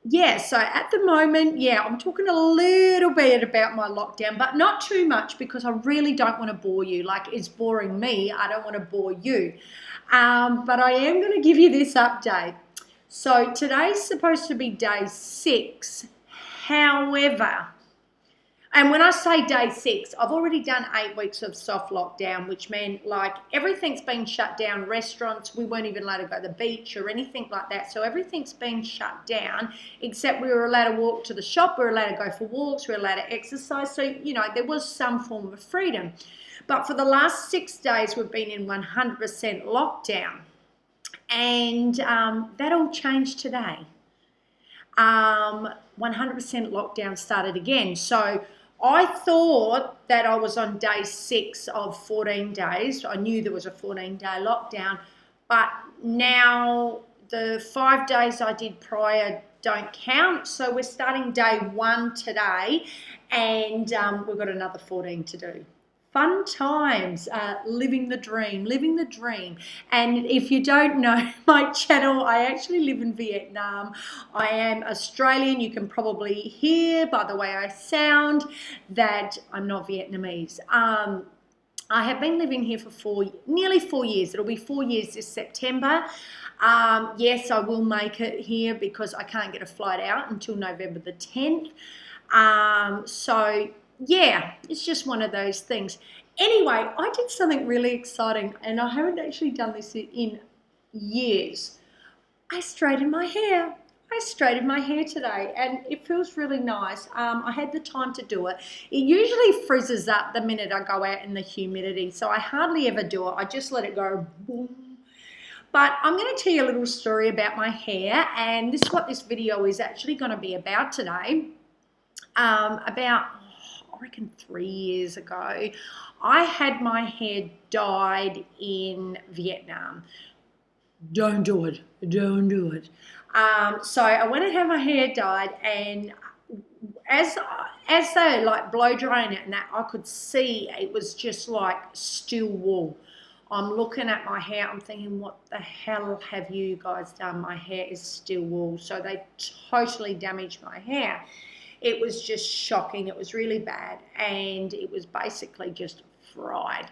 yeah, so at the moment, yeah, I'm talking a little bit about my lockdown, but not too much because I really don't want to bore you. Like, it's boring me. I don't want to bore you. But I am going to give you this update. So today's supposed to be day 6. However, and when I say day 6, I've already done 8 weeks of soft lockdown, which meant like everything's been shut down. Restaurants, we weren't even allowed to go to the beach or anything like that. So everything's been shut down, except we were allowed to walk to the shop, we were allowed to go for walks, we were allowed to exercise. So, there was some form of freedom. But for the last 6 days, we've been in 100% lockdown. And that all changed today. 100% lockdown started again. So I thought that I was on day 6 of 14 days. I knew there was a 14-day lockdown, but now the 5 days I did prior don't count. So we're starting day 1 today, and we've got another 14 to do. Fun times, living the dream, living the dream. And if you don't know my channel, I actually live in Vietnam. I am Australian. You can probably hear by the way I sound that I'm not Vietnamese. I have been living here for nearly 4 years. It'll be 4 years this September. Yes, I will make it here because I can't get a flight out until November the 10th. So yeah, it's just one of those things. Anyway, I did something really exciting, and I haven't actually done this in years. I straightened my hair. I straightened my hair today, and it feels really nice. I had the time to do it. It usually frizzes up the minute I go out in the humidity, so I hardly ever do it. I just let it go boom. But I'm going to tell you a little story about my hair, and this is what this video is actually going to be about today. About, I reckon 3 years ago, I had my hair dyed in Vietnam. Don't do it. Don't do it. So I went and had my hair dyed, and as they like blow drying it and that, I could see it was just like steel wool. I'm looking at my hair, I'm thinking, what the hell have you guys done? My hair is steel wool. So they totally damaged my hair. It was just shocking. It was really bad, and it was basically just fried.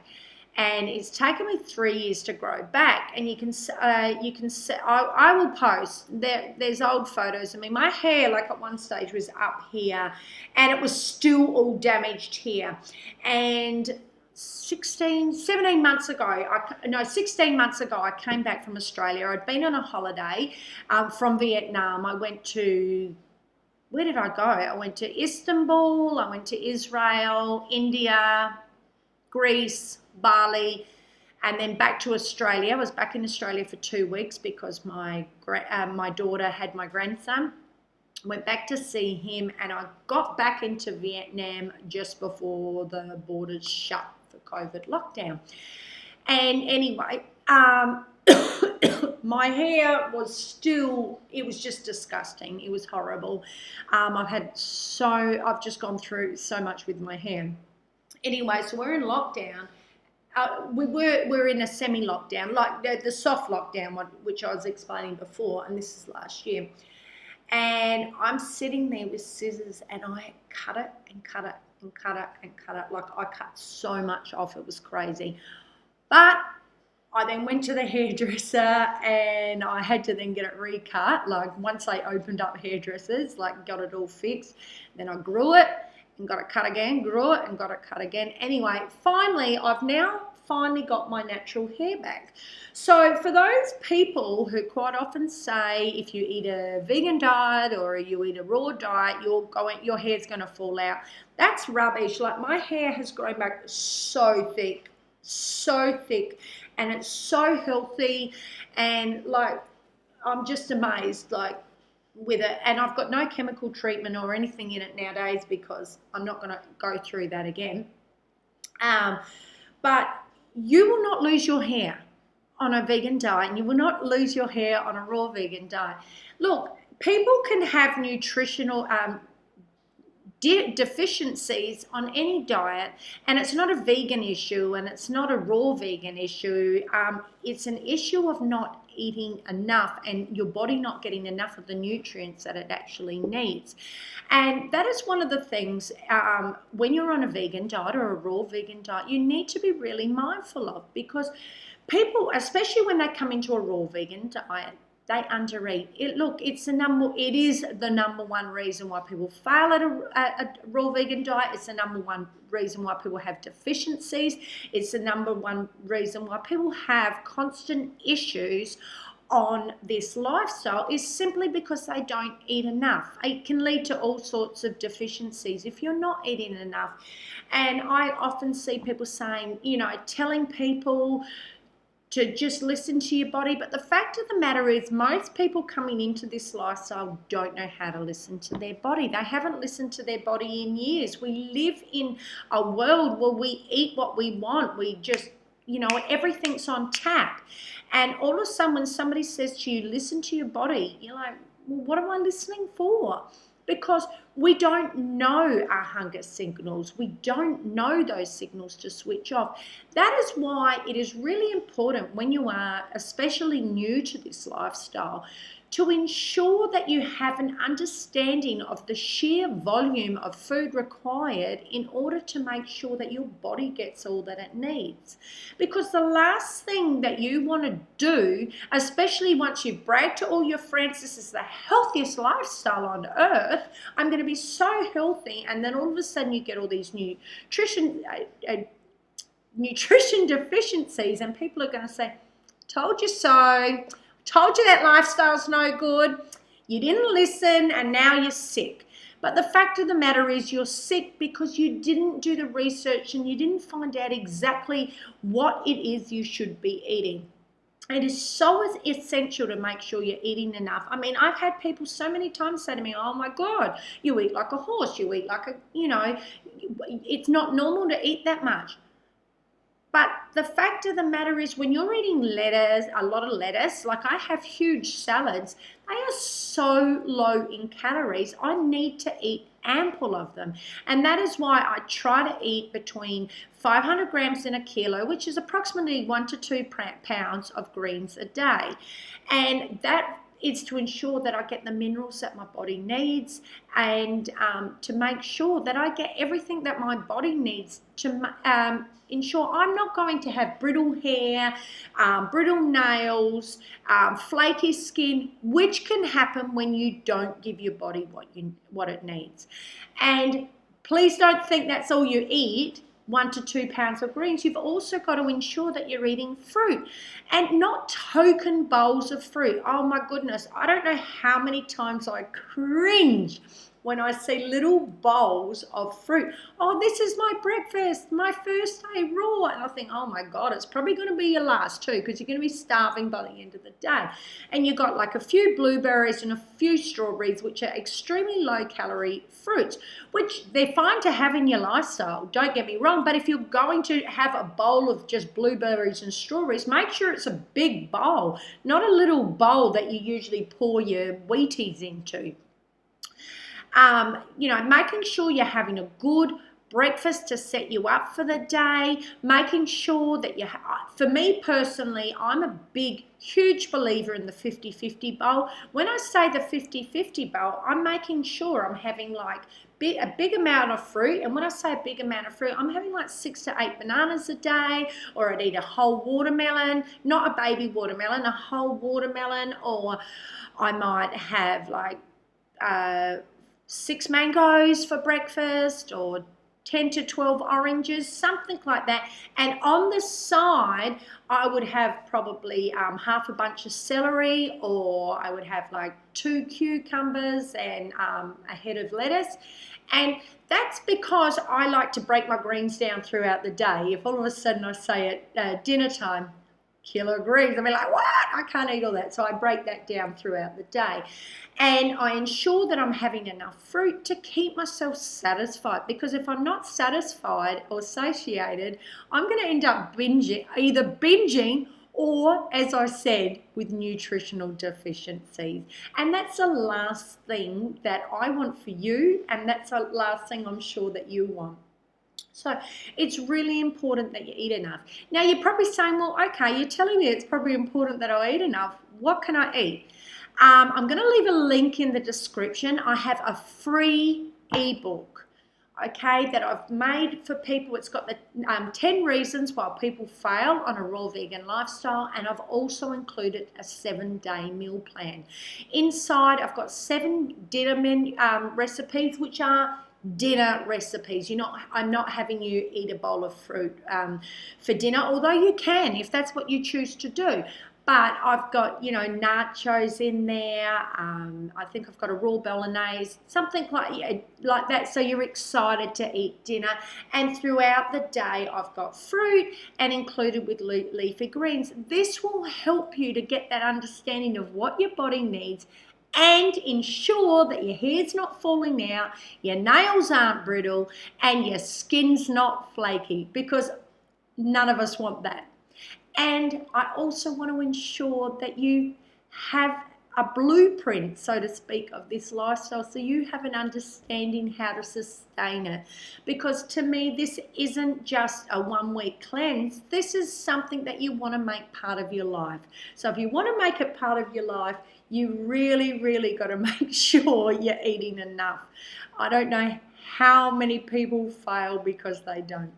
And it's taken me 3 years to grow back. And you can see, I will post there's old photos. I mean, my hair, like at one stage, was up here, and it was still all damaged here. And 17 months ago, 16 months ago, I came back from Australia. I'd been on a holiday from Vietnam. I went to, where did I go? I went to Istanbul, I went to Israel, India, Greece, Bali, and then back to Australia. I was back in Australia for 2 weeks because my daughter had my grandson. Went back to see him, and I got back into Vietnam just before the borders shut for COVID lockdown. And anyway, my hair was still, it was just disgusting. It was horrible. I've just gone through so much with my hair. Anyway, so we're in lockdown. We're in a semi-lockdown, like the soft lockdown one, which I was explaining before, and this is last year. And I'm sitting there with scissors, and I cut it and cut it and cut it and cut it. Like, I cut so much off, it was crazy. But I then went to the hairdresser, and I had to then get it recut. Like, once they opened up hairdressers, like, got it all fixed. Then I grew it and got it cut again, grew it and got it cut again. Anyway, I've now finally got my natural hair back. So for those people who quite often say if you eat a vegan diet or you eat a raw diet, your hair's going to fall out, that's rubbish. Like, my hair has grown back so thick, and it's so healthy, and like, I'm just amazed, like, with it. And I've got no chemical treatment or anything in it nowadays because I'm not going to go through that again. But you will not lose your hair on a vegan diet, and you will not lose your hair on a raw vegan diet. Look, people can have nutritional deficiencies on any diet, and it's not a vegan issue, and it's not a raw vegan issue. It's an issue of not eating enough and your body not getting enough of the nutrients that it actually needs. And that is one of the things when you're on a vegan diet or a raw vegan diet, you need to be really mindful of, because people, especially when they come into a raw vegan diet, they undereat. It is the number one reason why people fail at a raw vegan diet. It's the number one reason why people have deficiencies. It's the number one reason why people have constant issues on this lifestyle, is simply because they don't eat enough. It can lead to all sorts of deficiencies if you're not eating enough. And I often see people saying, telling people to just listen to your body. But the fact of the matter is, most people coming into this lifestyle don't know how to listen to their body. They haven't listened to their body in years. We live in a world where we eat what we want. We just, everything's on tap. And all of a sudden, when somebody says to you, listen to your body, you're like, well, what am I listening for? Because we don't know our hunger signals. We don't know those signals to switch off. That is why it is really important when you are especially new to this lifestyle to ensure that you have an understanding of the sheer volume of food required in order to make sure that your body gets all that it needs. Because the last thing that you want to do, especially once you've bragged to all your friends, this is the healthiest lifestyle on earth, I'm going to be so healthy, and then all of a sudden you get all these nutrition deficiencies, and people are going to say, told you so. Told you that lifestyle's no good. You didn't listen, and now you're sick. But the fact of the matter is, you're sick because you didn't do the research and you didn't find out exactly what it is you should be eating. It is so essential to make sure you're eating enough. I mean, I've had people so many times say to me, oh my God, you eat like a horse, you eat like it's not normal to eat that much. But the fact of the matter is, when you're eating lettuce, a lot of lettuce, like I have huge salads, they are so low in calories. I need to eat ample of them. And that is why I try to eat between 500 grams in a kilo, which is approximately 1 to 2 pounds of greens a day. And that is to ensure that I get the minerals that my body needs, and to make sure that I get everything that my body needs to ensure I'm not going to have brittle hair, brittle nails, flaky skin, which can happen when you don't give your body what it needs. And please don't think that's all you eat. 1 to 2 pounds of greens. You've also got to ensure that you're eating fruit, and not token bowls of fruit. Oh my goodness, I don't know how many times I cringe when I see little bowls of fruit. Oh, this is my breakfast, my first day raw. And I think, oh my God, it's probably going to be your last too, because you're going to be starving by the end of the day. And you've got like a few blueberries and a few strawberries, which are extremely low calorie fruits, which they're fine to have in your lifestyle, don't get me wrong. But if you're going to have a bowl of just blueberries and strawberries, make sure it's a big bowl, not a little bowl that you usually pour your Wheaties into. Making sure you're having a good breakfast to set you up for the day, making sure that for me personally, I'm a huge believer in the 50-50 bowl. When I say the 50-50 bowl, I'm making sure I'm having like a big amount of fruit. And when I say a big amount of fruit, I'm having like 6 to 8 bananas a day, or I'd eat a whole watermelon, not a baby watermelon, a whole watermelon, or I might have like 6 mangoes for breakfast, or 10 to 12 oranges, something like that. And on the side, I would have probably half a bunch of celery, or I would have like 2 cucumbers and a head of lettuce. And that's because I like to break my greens down throughout the day. If all of a sudden I say at dinner time, kilo of greens, I'll be like, what? I can't eat all that. So I break that down throughout the day. And I ensure that I'm having enough fruit to keep myself satisfied, because if I'm not satisfied or satiated, I'm going to end up either binging or, as I said, with nutritional deficiencies. And that's the last thing that I want for you, and that's the last thing I'm sure that you want. So it's really important that you eat enough. Now you're probably saying, well, okay, you're telling me it's probably important that I eat enough. What can I eat? I'm going to leave a link in the description. I have a free ebook, okay, that I've made for people. It's got the 10 reasons why people fail on a raw vegan lifestyle, and I've also included a 7-day meal plan. Inside, I've got 7 dinner recipes, which are dinner recipes. I'm not having you eat a bowl of fruit for dinner, although you can if that's what you choose to do. But I've got, nachos in there. I think I've got a raw bolognese, something like that. So you're excited to eat dinner. And throughout the day, I've got fruit and included with leafy greens. This will help you to get that understanding of what your body needs and ensure that your hair's not falling out, your nails aren't brittle, and your skin's not flaky, because none of us want that. And I also want to ensure that you have a blueprint, so to speak, of this lifestyle, so you have an understanding how to sustain it. Because to me, this isn't just a 1-week cleanse. This is something that you want to make part of your life. So if you want to make it part of your life, you really, really got to make sure you're eating enough. I don't know how many people fail because they don't.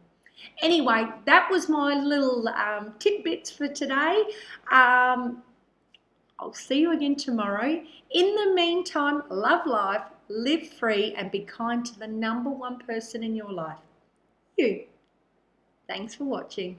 Anyway, that was my little tidbits for today. I'll see you again tomorrow. In the meantime, love life, live free, and be kind to the #1 person in your life, you. Thanks for watching.